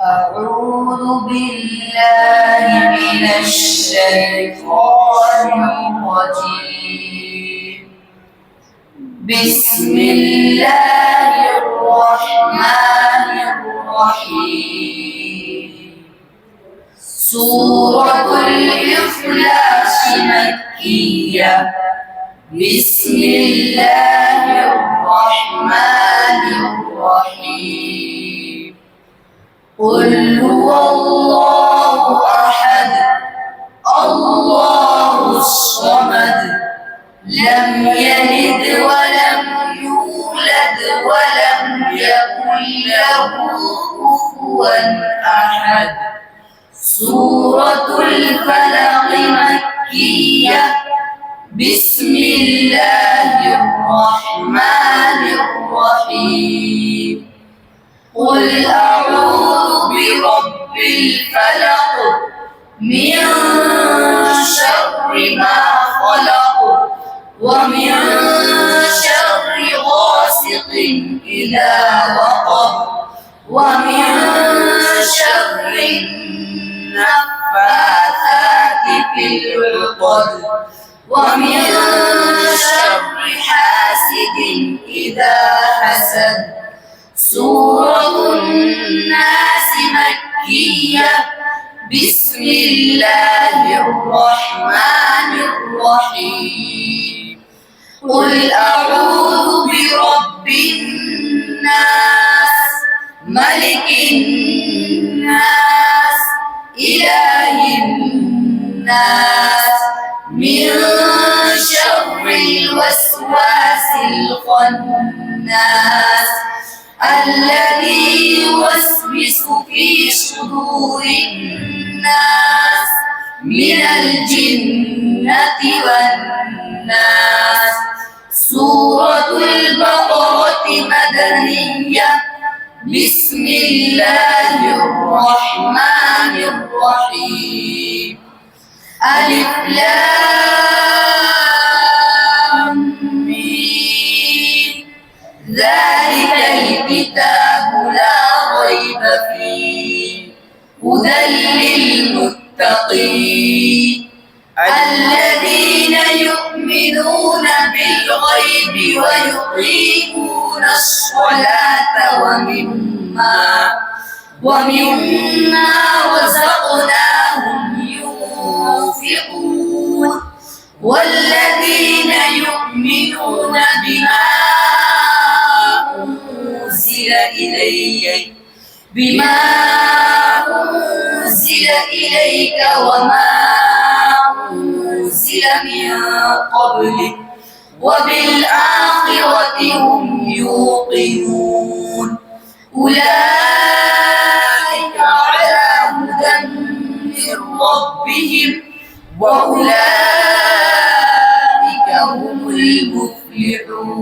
أعوذ بالله من الشيطان الرجيم. بسم الله الرحمن الرحيم. سورة الإخلاص مكية. بسم الله الرحمن الرحيم. قل هو الله أحد الله الصمد لم يلد ولم يولد ولم يكن له كفوا أحد. سورة الفلق مكية. بسم الله الرحمن الرحيم. قل أعوذ برب الفلق من شر ما خلق ومن شر غاسق إذا وقب ومن شر النفاثات في العقد ومن شر حاسد إذا حسد. سورة الناس مكية. بسم الله الرحمن الرحيم. قل أعوذ برب الناس ملك الناس إله الناس من شر الوسواس الخناس الذي يوسوس في صدور الناس من الجنة والناس. سورة البقرة مدنية. بسم الله الرحمن الرحيم. ألف لام ميم. ذلك الكتاب لا ريب فيه هدى للمتقين الذين يؤمنون بالغيب ويقيمون الصلاة ومما رزقناهم ينفقون والذين يؤمنون بما أنزل إليك وما أنزل من قبلك وبالآخرة هم يوقنون. أولئك على هدى من ربهم وأولئك هم المفلحون.